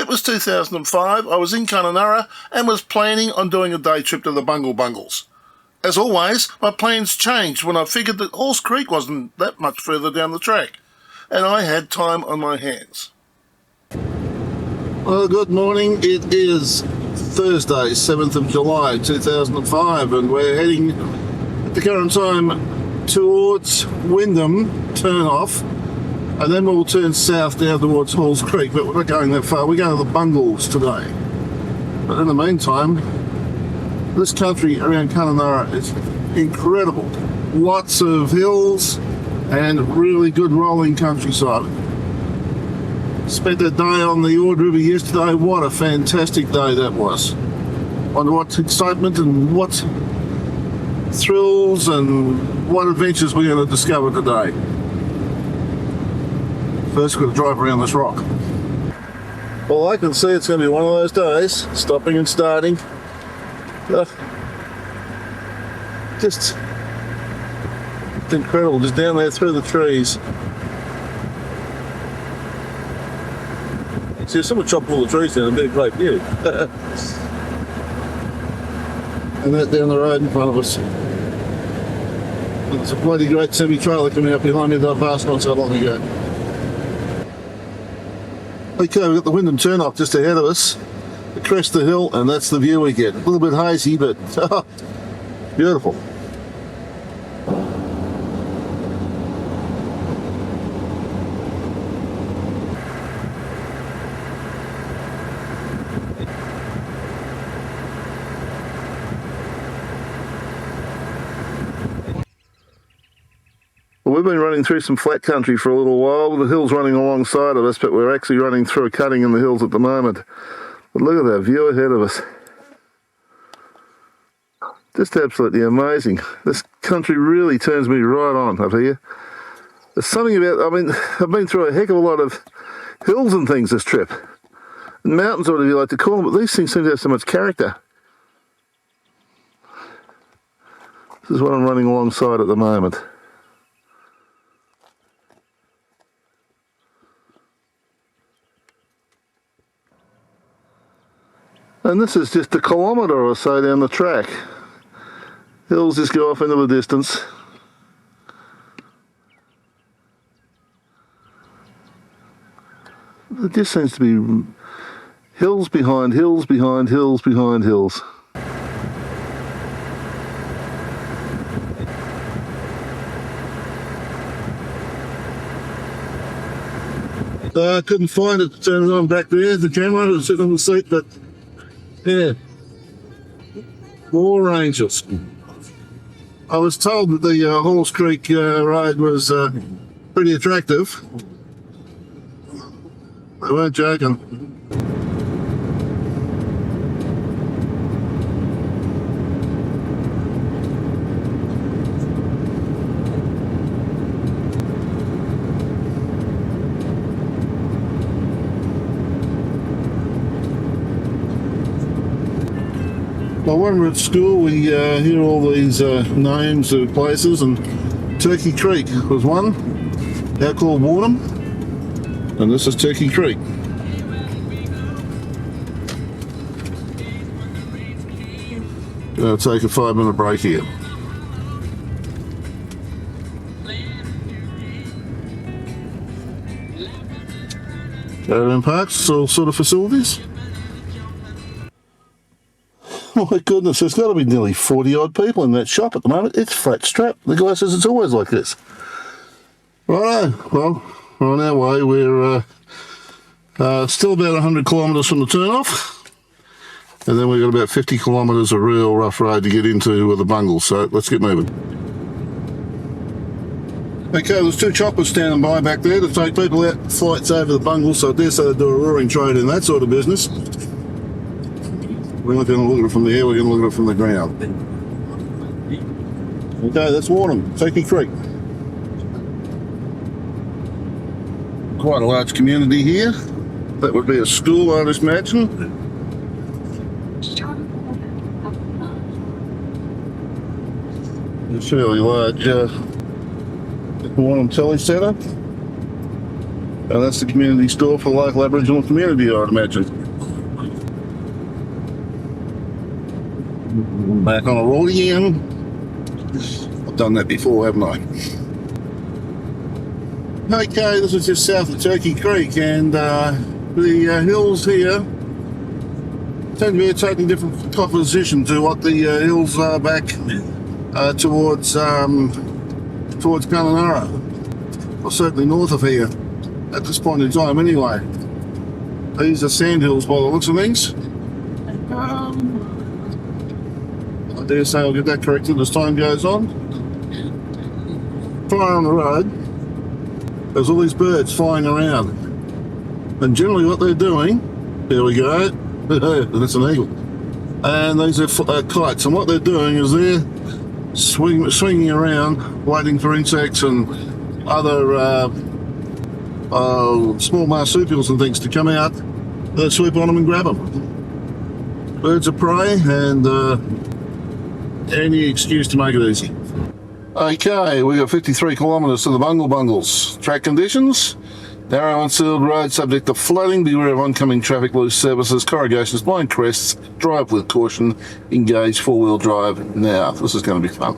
It was 2005, I was in Kununurra and was planning on doing a day trip to the Bungle Bungles. As always, my plans changed when I figured that Horse Creek wasn't that much further down the track, and I had time on my hands. Well, good morning. It is Thursday, 7th of July 2005, and we're heading at the current time towards Wyndham turn off, and then we'll turn south down towards Halls Creek, but we're not going that far. We're going to the Bungles today. But in the meantime, this country around Kununurra is incredible. Lots of hills and really good rolling countryside. Spent a day on the Ord River yesterday. What a fantastic day that was. Wonder what excitement and what thrills and what adventures we're going to discover today. First, we're going to drive around this rock. Well, I can see it's going to be one of those days, stopping and starting. Just it's incredible, just down there through the trees. See, if someone chopped all the trees down, it'd be a great view. And that down the road in front of us. There's a bloody great semi-trailer coming up behind me that I passed not so long ago. Okay, we've got the Wyndham turn-off just ahead of us. The crest of the hill, and that's the view we get. A little bit hazy, but beautiful. Well, we've been running through some flat country for a little while, with the hills running alongside of us, but we're actually running through a cutting in the hills at the moment. But look at that view ahead of us. Just absolutely amazing. This country really turns me right on up here. There's something about, I've been through a heck of a lot of hills and things this trip. And mountains, or whatever you like to call them, but these things seem to have so much character. This is what I'm running alongside at the moment. And this is just a kilometre or so down the track. Hills just go off into the distance. It just seems to be hills behind hills behind hills behind hills. I couldn't find it to turn it on back there. The camera was sitting on the seat, but yeah, more ranges. I was told that the Halls Creek road was pretty attractive. They weren't joking. Well, when we're at school, we hear all these names of places, and Turkey Creek was one, now called Warnham, and this is Turkey Creek. Gonna take a 5-minute break here. Caravan parks, all sort of facilities. Oh my goodness, there's got to be nearly 40 odd people in that shop at the moment. It's flat strap. The guy says it's always like this. Righto, well, we're on our way. We're still about 100 kilometres from the turn-off. And then we've got about 50 kilometres of real rough road to get into the Bungles, so let's get moving. Okay, there's 2 choppers standing by back there to take people out flights over the Bungles, so I dare say they do a roaring trade in that sort of business. We're not going to look at it from the air, we're going to look at it from the ground. Okay, that's Warnham, Turkey Creek. Quite a large community here. That would be a school, I'd imagine. It's a fairly large Warnham Telly Centre. And that's the community store for the local Aboriginal community, I'd imagine. Back on a roll again. I've done that before, haven't I? Okay, this is just south of Turkey Creek, and the hills here tend to be a totally different composition to what the hills are back towards Kununurra, or certainly north of here at this point in time anyway. These are sand hills by the looks of things. I dare say I'll get that corrected as time goes on. Far on the road, there's all these birds flying around, and generally what they're doing, there we go, that's an eagle, and these are kites, and what they're doing is they're swinging around waiting for insects and other small marsupials and things to come out, swoop on them and grab them. Birds of prey, and any excuse to make it easy. Okay, we got 53 kilometres to the Bungle Bungles. Track conditions: narrow and sealed road subject to flooding. Beware of oncoming traffic, loose surfaces, corrugations, blind crests. Drive with caution. Engage four-wheel drive now. This is going to be fun.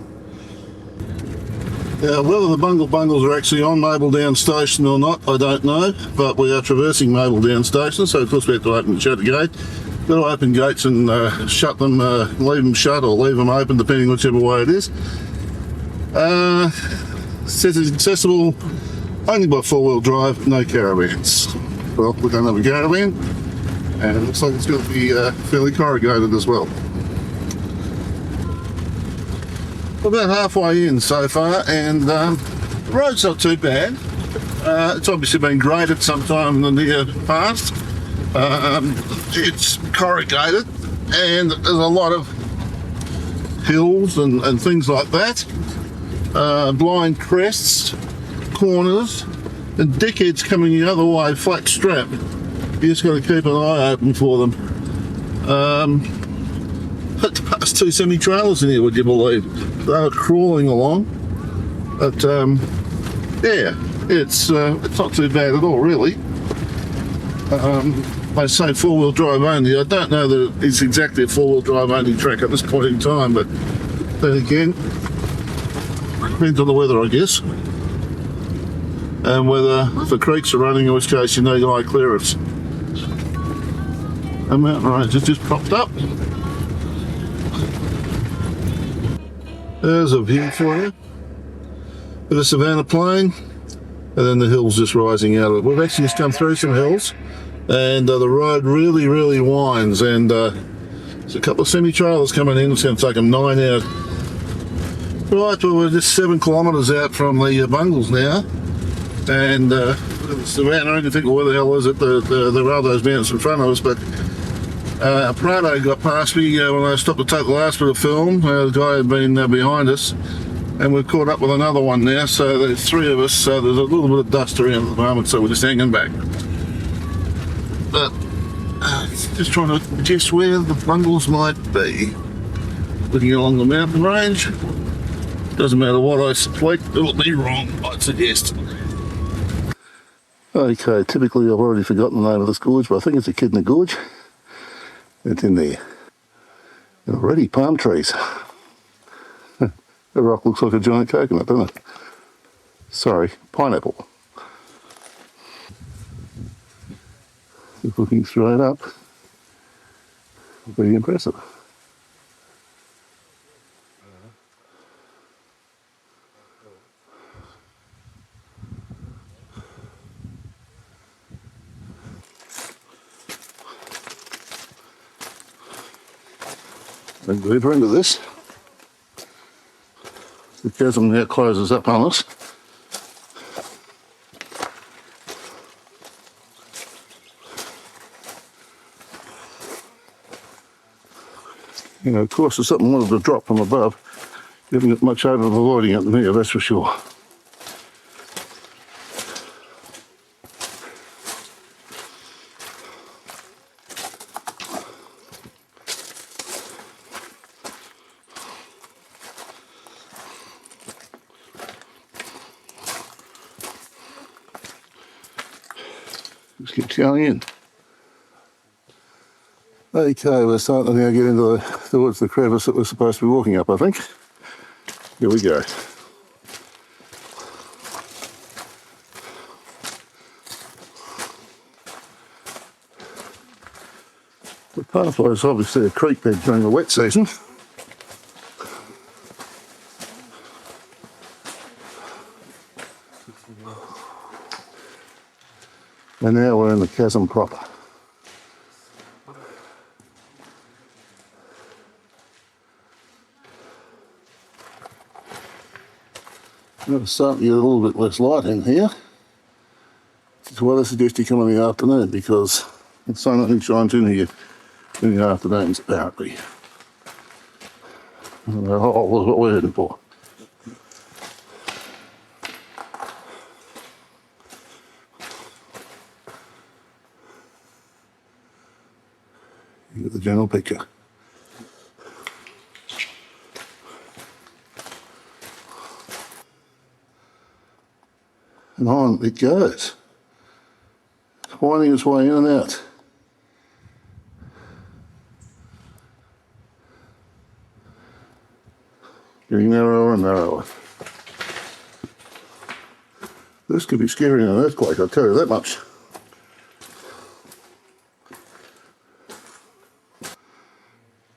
Whether the Bungle Bungles are actually on Mabledown Station or not, I don't know, but we are traversing Mabledown Station, so of course we have to open and shut the gate. Got to open gates and shut them, leave them shut or leave them open, depending whichever way it is. Says it's accessible only by four-wheel drive, no caravans. Well, we don't have a caravan, and it looks like it's going to be fairly corrugated as well. We're about halfway in so far, and the road's not too bad. It's obviously been graded sometime in the near past. It's corrugated, and there's a lot of hills and things like that. Blind crests, corners, and dickheads coming the other way, flat strap. You just got to keep an eye open for them. Past two semi-trailers in here, would you believe? They were crawling along. But yeah, it's not too bad at all, really. They say four-wheel drive only. I don't know that it's exactly a four-wheel drive only track at this point in time, but then again, depends on the weather, I guess, and whether the creeks are running, in which case you need high clearance. A mountain range has just popped up. There's a view for you. Bit of Savannah Plain, and then the hills just rising out of it. We've actually just come through some hills, and the road really winds, and there's a couple of semi-trailers coming in. It's going to take them 9 out. Right, well, we're just 7 kilometres out from the Bungles now, and Savannah, you think, well, where the hell is it? There are those mountains in front of us, but Prado got past me when I stopped to take the last bit of film. The guy had been behind us, and we've caught up with another one now, so there's 3 of us, so there's a little bit of dust around at the moment, so we're just hanging back. But just trying to guess where the Bungles might be. Looking along the mountain range. Doesn't matter what I select, it'll be wrong, I'd suggest. Okay, typically I've already forgotten the name of this gorge, but I think it's Echidna Gorge. It's in there. And already palm trees. The rock looks like a giant coconut, doesn't it? Sorry, pineapple. Just looking straight up. Very impressive. And deeper into this. The chasm now closes up on us. You know, of course, if something wanted to drop from above, you haven't got much hope of avoiding it from here, that's for sure. Just keeps going in. Okay, we're starting to now get into towards the crevice that we're supposed to be walking up, I think. Here we go. The pathway is obviously a creek bed during the wet season. And now we're in the chasm proper. It's starting to get a little bit less light in here. Which is why I suggest you come in the afternoon, because the sun only shines in here in the afternoons, apparently. And the hole is what we're heading for. You get the general picture. And on it goes, winding its way in and out. Getting narrower and narrower. This could be scary in an earthquake, I'll tell you that much.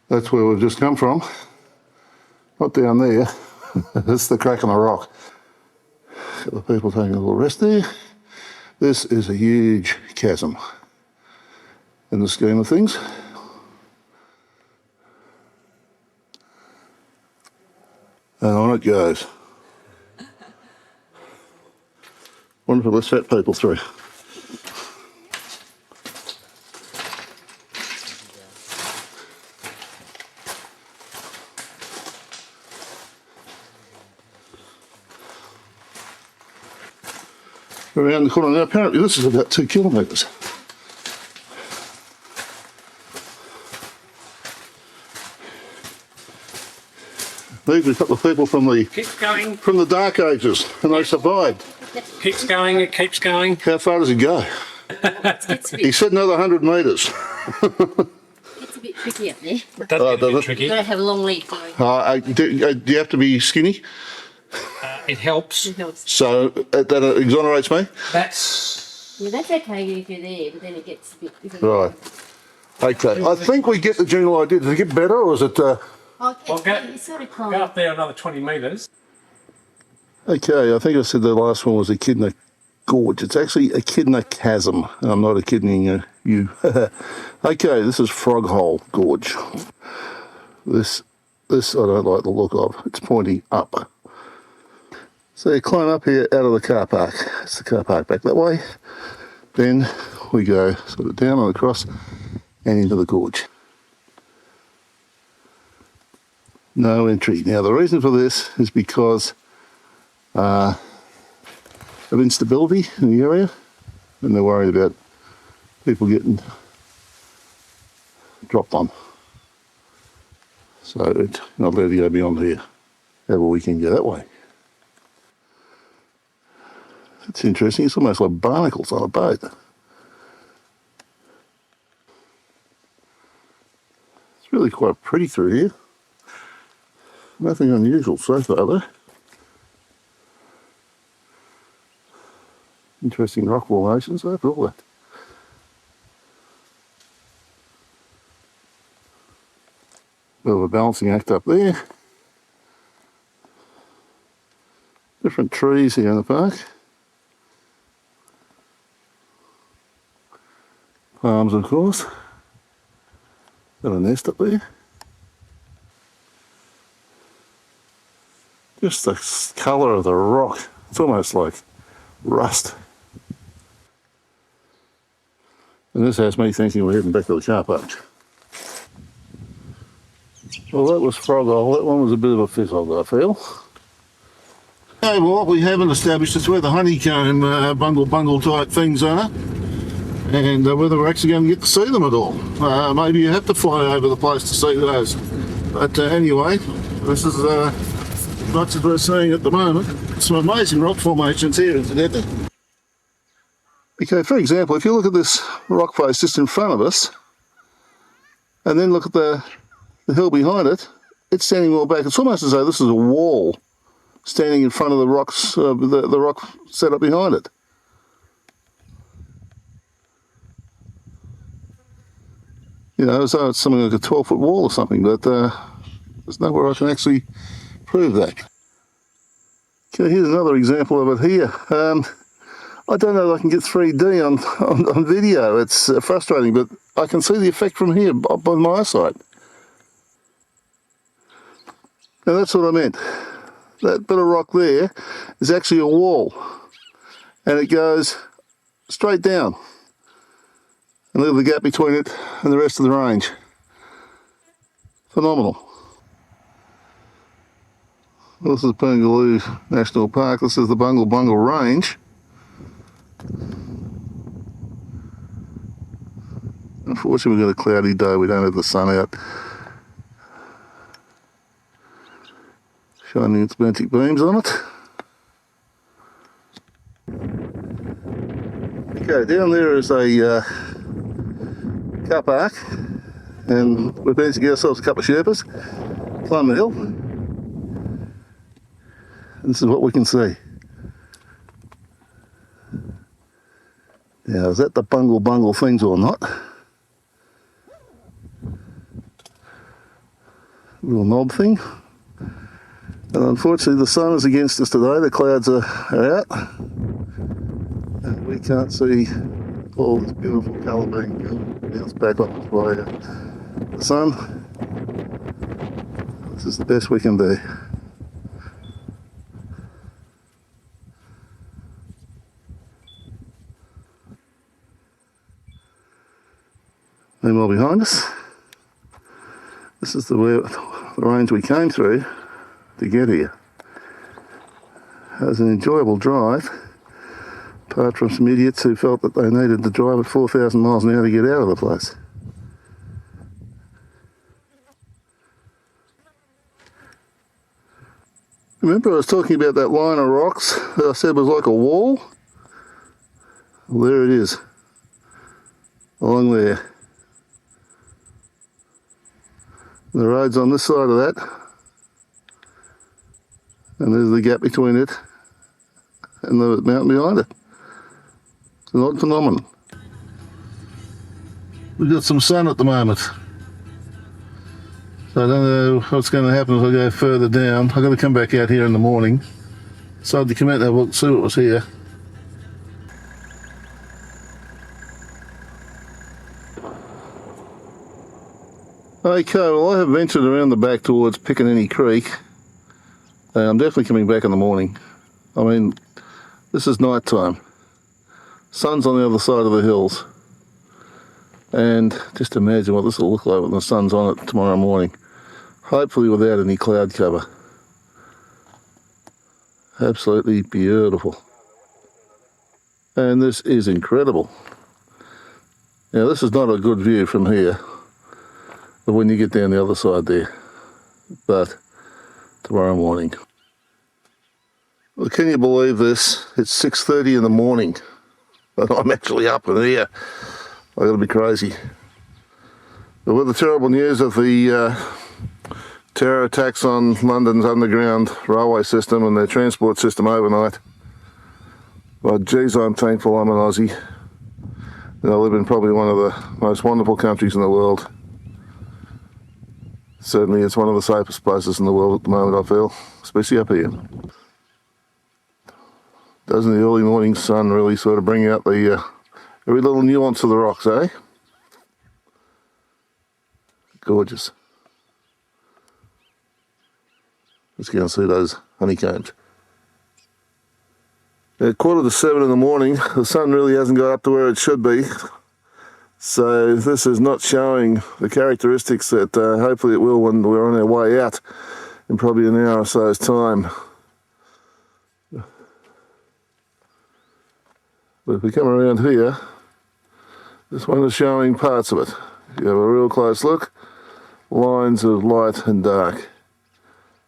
That's where we've just come from. Not down there. That's the crack in the rock. Got the people taking a little rest there. This is a huge chasm in the scheme of things. And on it goes. Wonder if let's set people through. Around the corner. Now apparently this is about 2 kilometres. These are a couple of people from the Dark Ages, and they survived. Keeps going, it keeps going. How far does it go? He said another 100 metres. It's a bit tricky up there. It does get a bit tricky. You've got to have a long lead going. Do you have to be skinny? It helps. It helps. So that exonerates me? Yeah, that's okay if you're there, but then it gets a bit... Right. Okay. I think we get the general idea. Does it get better, or is it... it's sort of Go up there another 20 metres. Okay, I think I said the last one was Echidna Gorge. It's actually Echidna Chasm. I'm not kidding you. Okay, this is Frog Hole Gorge. This I don't like the look of. It's pointing up. So you climb up here out of the car park. It's the car park back that way. Then we go sort of down and across and into the gorge. No entry. Now the reason for this is because of instability in the area, and they're worried about people getting dropped on. So it's not allowed to go beyond here. However, we can go that way. It's interesting. It's almost like barnacles on a boat. It's really quite pretty through here. Nothing unusual so far though. Interesting rock formations after all that. Bit of a balancing act up there. Different trees here in the park. Palms, of course. Got a nest up there. Just the colour of the rock. It's almost like rust. And this has me thinking we're heading back to the car park. Well, that was Frog Hole. That one was a bit of a fizzle, I feel. Okay, well, what we haven't established is where the honeycomb bungle bungle type things are, and whether we're actually going to get to see them at all. Maybe you have to fly over the place to see those. But anyway, this is much as we're seeing at the moment. Some amazing rock formations here, incidentally. Okay, for example, if you look at this rock face just in front of us, and then look at the hill behind it, it's standing more back. It's almost as though this is a wall standing in front of the rocks, the rock set up behind it. You know, as though it's something like a 12-foot wall or something, but there's nowhere I can actually prove that. Okay, here's another example of it here. I don't know if I can get 3D on video. It's frustrating, but I can see the effect from here by my eyesight. Now that's what I meant. That bit of rock there is actually a wall, and it goes straight down. And look at the gap between it and the rest of the range. Phenomenal. Well, this is Bungle National Park. This is the Bungle Bungle Range. Unfortunately, we've got a cloudy day. We don't have the sun out shining its magic beams on it. Okay, down there is a car park, and we've managed to get ourselves a couple of Sherpas, climb the hill, and this is what we can see. Now, is that the Bungle Bungle things or not? Little knob thing. And unfortunately the sun is against us today, the clouds are out, and we can't see all this beautiful colour being bounced back off us by the sun. This is the best we can do. Meanwhile behind us, this is the range we came through to get here. It was an enjoyable drive, apart from some idiots who felt that they needed to drive at 4,000 miles an hour to get out of the place. Remember I was talking about that line of rocks that I said was like a wall? Well, there it is, along there. The road's on this side of that, and there's the gap between it and the mountain behind it. It's an odd phenomenon. We've got some sun at the moment, so I don't know what's going to happen if I go further down. I've got to come back out here in the morning, so I had to come out and have a look, see what was here. Okay, well I have ventured around the back towards Pickaninny Creek, and I'm definitely coming back in the morning. I mean, this is night time. Sun's on the other side of the hills, and just imagine what this will look like when the sun's on it tomorrow morning, hopefully without any cloud cover. Absolutely beautiful. And this is incredible. Now this is not a good view from here, but when you get down the other side there, but tomorrow morning. Well, can you believe this? It's 6:30 in the morning, and I'm actually up in here. I gotta be crazy. But with the terrible news of the terror attacks on London's underground railway system and their transport system overnight, well, geez, I'm thankful I'm an Aussie. And I live in probably one of the most wonderful countries in the world. Certainly it's one of the safest places in the world at the moment, I feel, especially up here. Doesn't the early morning sun really sort of bring out the every little nuance of the rocks, eh? Gorgeous. Let's go and see those honeycombs. At 6:45 in the morning, the sun really hasn't got up to where it should be. So this is not showing the characteristics that hopefully it will when we're on our way out in probably an hour or so's time. But if we come around here, this one is showing parts of it. If you have a real close look, lines of light and dark.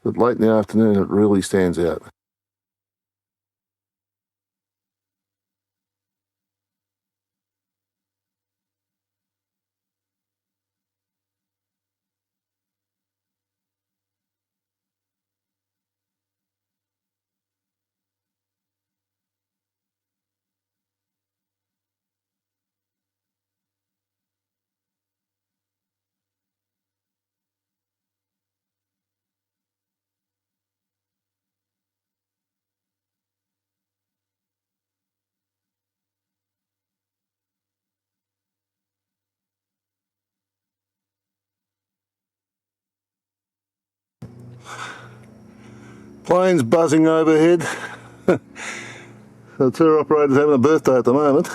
But late in the afternoon it really stands out. Planes buzzing overhead. The tour operator's having a birthday at the moment.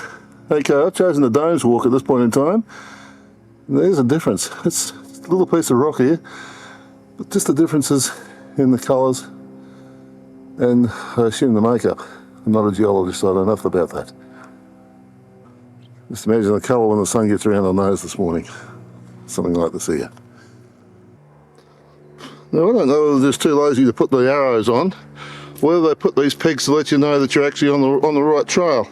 Okay, I've chosen the Domes Walk at this point in time. There's a difference. It's a little piece of rock here, but just the differences in the colours and I assume the makeup. I'm not a geologist, so I don't know enough about that. Just imagine the colour when the sun gets around our nose this morning. Something like this here. Now I don't know whether they're just too lazy to put the arrows on, whether they put these pegs to let you know that you're actually on the right trail.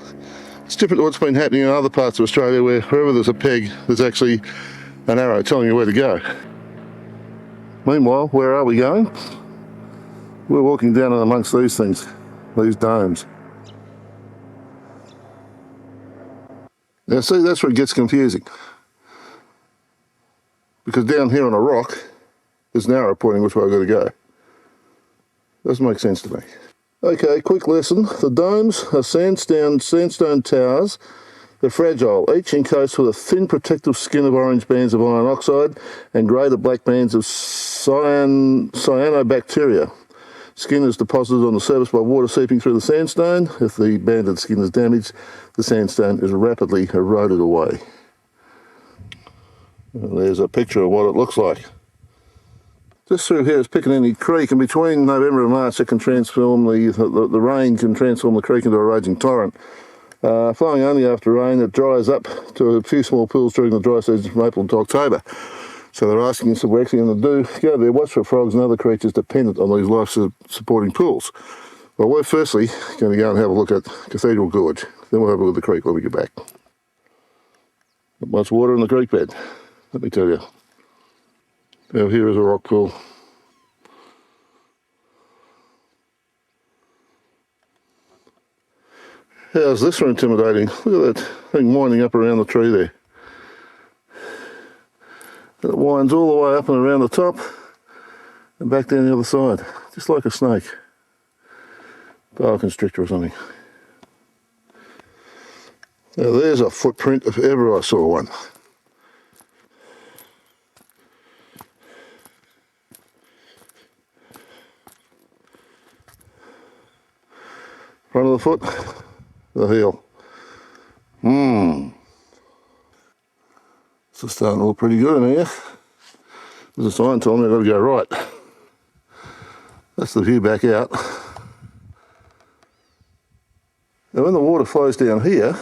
It's different to what's been happening in other parts of Australia where wherever there's a peg, there's actually an arrow telling you where to go. Meanwhile, where are we going? We're walking down amongst these things, these domes. Now see, that's where it gets confusing. Because down here on a rock, there's an arrow pointing which way I've got to go. Doesn't make sense to me. Okay, quick lesson. The domes are sandstone towers. They're fragile, each encased with a thin protective skin of orange bands of iron oxide and grey to black bands of cyanobacteria. Skin is deposited on the surface by water seeping through the sandstone. If the banded skin is damaged, the sandstone is rapidly eroded away. And there's a picture of what it looks like. Just through here is Piccaninny Creek, and between November and March it can transform the rain can transform the creek into a raging torrent. Flowing only after rain, it dries up to a few small pools during the dry season from April to October. So they're asking us what we're actually going to do, go there, watch for frogs and other creatures dependent on these life-supporting pools. Well, we're firstly going to go and have a look at Cathedral Gorge. Then we'll have a look at the creek when we get back. Not much water in the creek bed, let me tell you. Now here is a rock pool. How's this for intimidating? Look at that thing winding up around the tree there. It winds all the way up and around the top and back down the other side, just like a snake. Boa constrictor or something. Now there's a footprint if ever I saw one. Front of the foot, the heel. This is starting to look pretty good in here. There's a sign telling me I've got to go right. That's the view back out. Now when the water flows down here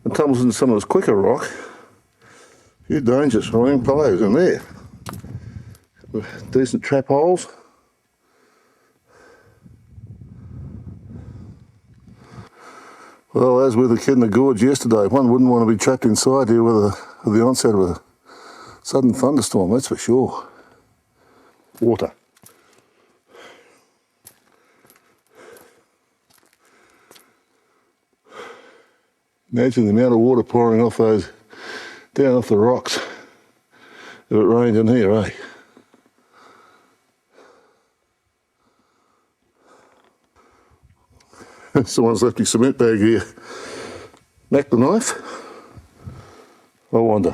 and tumbles into some of this quicker rock, a few dangers for young players in there. Decent trap holes. Well, as with the kid in the gorge yesterday, one wouldn't want to be trapped inside here with the onset of a sudden thunderstorm, that's for sure. Water. Imagine the amount of water pouring off down off the rocks if it rained in here, eh? Someone's left his cement bag here. Mac the knife? I wonder.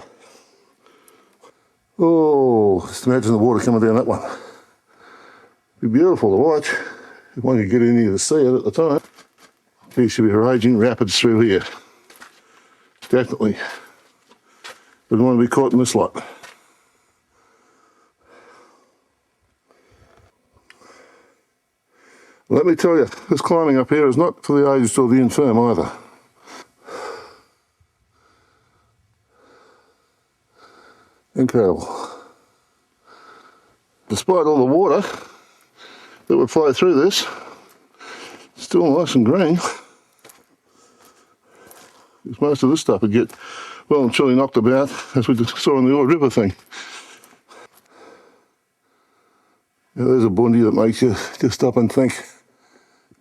Oh, just imagine the water coming down that one. Be beautiful to watch if one could get in here to see it at the time. There should be raging rapids through here. Definitely. Didn't want to be caught in this lot. Let me tell you, this climbing up here is not for the aged or the infirm either. Incredible. Despite all the water that would flow through this, still nice and green. Because most of this stuff would get well and truly knocked about, as we just saw in the Ord River thing. Now, there's a bundy that makes you just stop and think,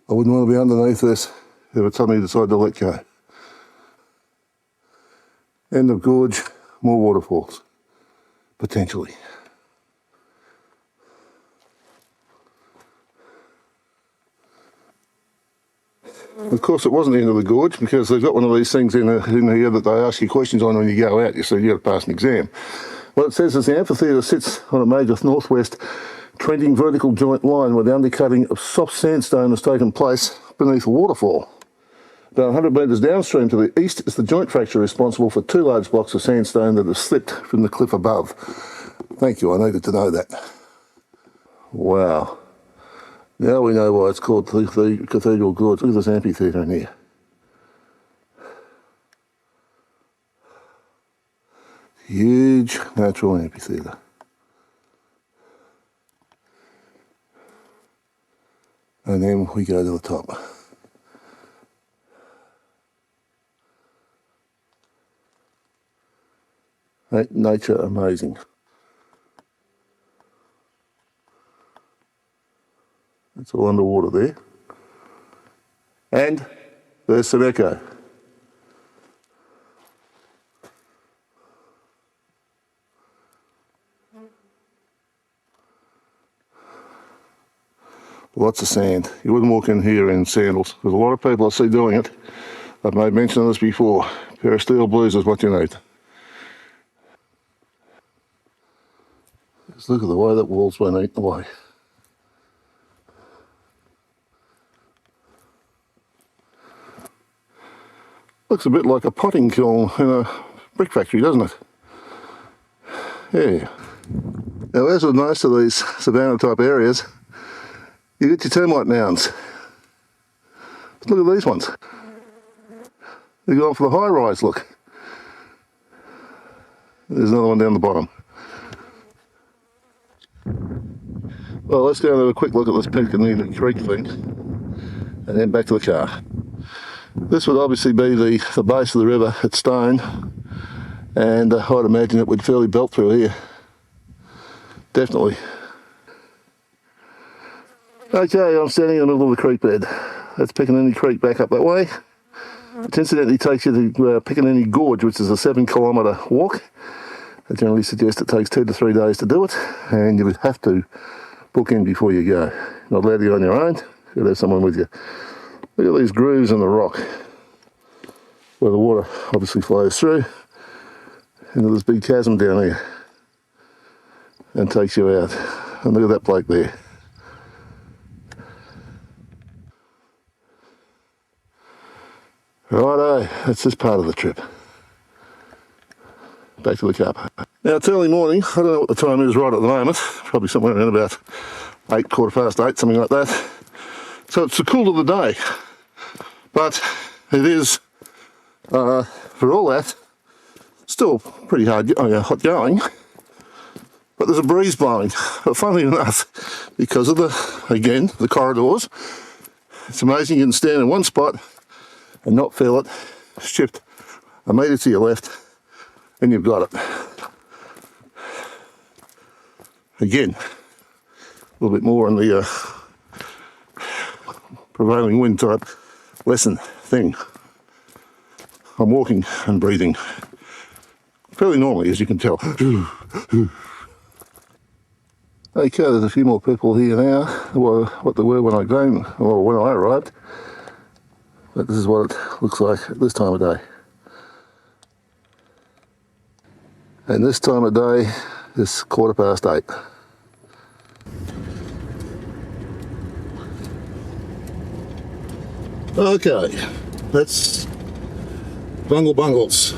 I wouldn't want to be underneath this if it suddenly decided to let go. End of gorge, more waterfalls, potentially. Of course, it wasn't the end of the gorge because they've got one of these things in here that they ask you questions on when you go out. You see, you've got to pass an exam. What it says is the amphitheatre sits on a major northwest trending vertical joint line where the undercutting of soft sandstone has taken place beneath a waterfall. About 100 metres downstream to the east is the joint fracture responsible for 2 large blocks of sandstone that have slipped from the cliff above. Thank you, I needed to know that. Wow. Now we know why it's called the Cathedral Gorge. Look at this amphitheatre in here. Huge natural amphitheatre. And then we go to the top. Ain't nature amazing? It's all underwater there. And there's some echo. Lots of sand. You wouldn't walk in here in sandals. There's a lot of people I see doing it. I've made mention of this before. A pair of steel blues is what you need. Just look at the way that wall's been eaten away. Looks a bit like a potting kiln in a brick factory, doesn't it? Yeah. Now, as with most of these savanna type areas, you get your termite mounds. But look at these ones. They're going for the high rise, look. There's another one down the bottom. Well, let's go and have a quick look at this Kununurra Creek thing and then back to the car. This would obviously be the base of the river at Stone, and I'd imagine it would fairly belt through here. Definitely. Okay, I'm standing in the middle of the creek bed. That's Kununurra Creek back up that way. It incidentally takes you to Kununurra Gorge, which is a 7-kilometre walk. I generally suggest it takes 2 to 3 days to do it, and you would have to book in before you go. You're not allowed to go on your own, you'll have someone with you. Look at these grooves in the rock, where the water obviously flows through into this big chasm down here and takes you out. And look at that bloke there. Righto, that's this part of the trip. Back to the car. Now it's early morning, I don't know what the time is right at the moment, probably somewhere around about 8, 8:15, something like that. So it's the cool of the day, but it is, for all that, still pretty hot going, but there's a breeze blowing. But funnily enough, because of the corridors, it's amazing you can stand in one spot and not feel it, shift a metre to your left, and you've got it. Again, a little bit more on the prevailing wind type lesson thing. I'm walking and breathing fairly normally, as you can tell. Okay, there's a few more people here now, what there were when I came, or when I arrived. But this is what it looks like at this time of day. And this time of day is 8:15. Okay, that's Bungle Bungles.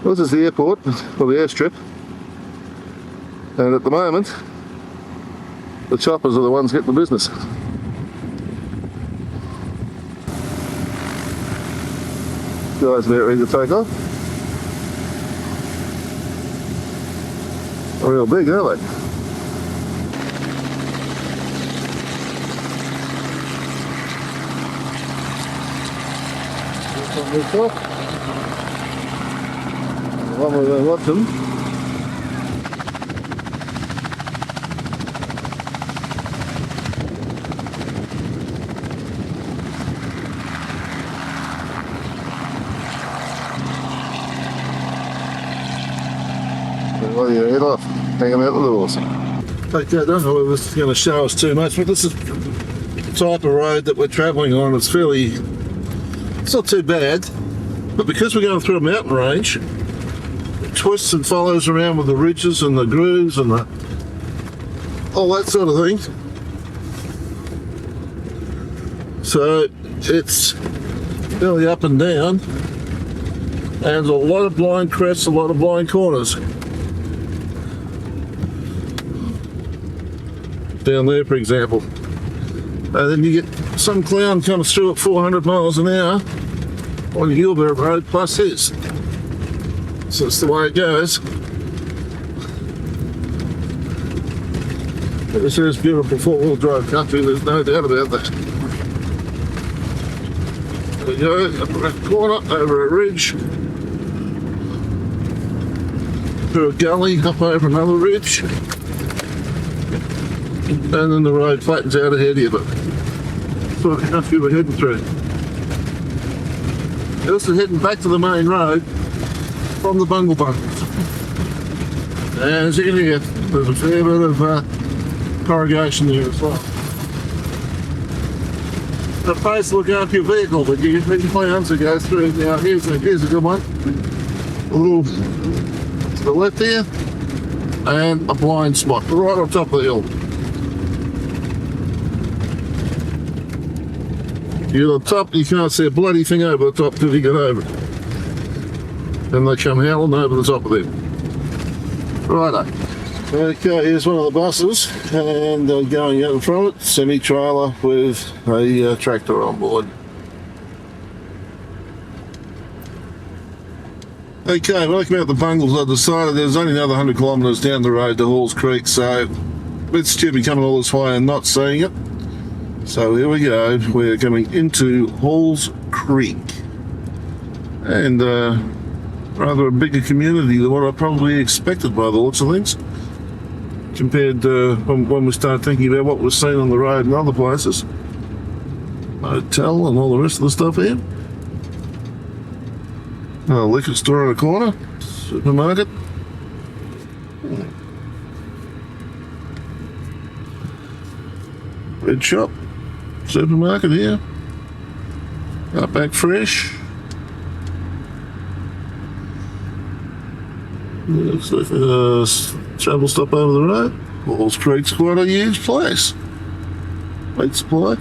This is the airport, or the airstrip. And at the moment, the choppers are the ones getting the business. Guys about ready to take off. Real big, aren't they? This one, the one we're going to watch them. Well, you head off, hang them out the doors. Okay, I don't know whether this is going to show us too much, but this is the type of road that we're travelling on. It's not too bad, but because we're going through a mountain range, twists and follows around with the ridges and the grooves and all that sort of thing. So it's fairly up and down, and a lot of blind crests, a lot of blind corners. Down there, for example. And then you get some clown comes through at 400 miles an hour on Gilbert Road plus his. So that's the way it goes. This is beautiful four-wheel drive country, there's no doubt about that. There we go, up a corner, over a ridge, through a gully, up over another ridge, and then the road flattens out ahead of you, but sort of country we're heading through. This is heading back to the main road from the Bungle Bungles. And as you can hear, there's a fair bit of corrugation there as well. The place to look after your vehicle, but you get these clowns that go through. Now here's a good one. A little to the left here, and a blind spot right on top of the hill. You're on top, you can't see a bloody thing over the top till you get over it. Then they come howling over the top of it. Righto. Okay, here's one of the buses, and going out in front of it, semi-trailer with a tractor on board. Okay, when I came out the Bungles, I decided there's only another 100 kilometres down the road to Halls Creek, so a bit stupid coming all this way and not seeing it. So here we go, we're coming into Halls Creek, and rather a bigger community than what I probably expected by the looks of things, compared to when we start thinking about what was seen on the road and other places. Hotel and all the rest of the stuff here. A liquor store in a corner, supermarket. Red shop, supermarket here. Outback Fresh. Looks like a travel stop over the road. Halls Creek's quite a huge place. Meat supply.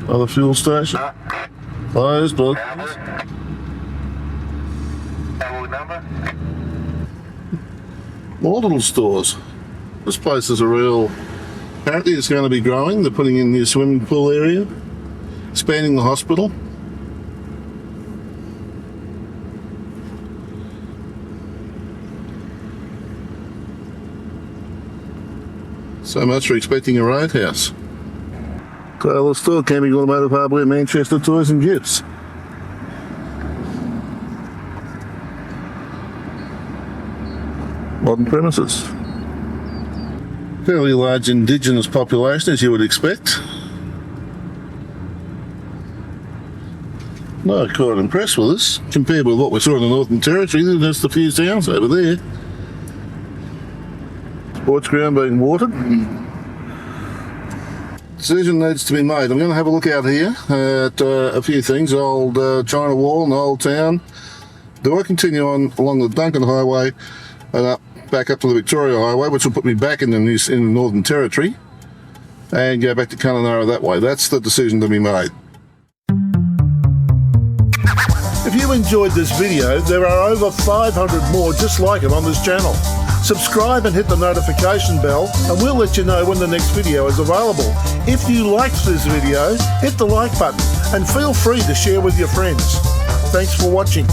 Another fuel station. Closed, but more little stores. This place is a real. Apparently, it's going to be growing. They're putting in the swimming pool area, expanding the hospital. So much for expecting a roadhouse. Taylor Store, Camping Automotive Hardware, Manchester Toys and Gifts. Modern premises. Fairly large indigenous population, as you would expect. No, quite impressed with this. Compared with what we saw in the Northern Territory, there's just a few towns over there. Sports ground being watered. Decision needs to be made. I'm going to have a look out here at a few things. Old China Wall and Old Town. Do I continue on along the Duncan Highway and back up to the Victoria Highway, which will put me back in the Northern Territory, and go back to Kununurra that way? That's the decision to be made. If you enjoyed this video, there are over 500 more just like it on this channel. Subscribe and hit the notification bell, and we'll let you know when the next video is available. If you liked this video, hit the like button and feel free to share with your friends. Thanks for watching.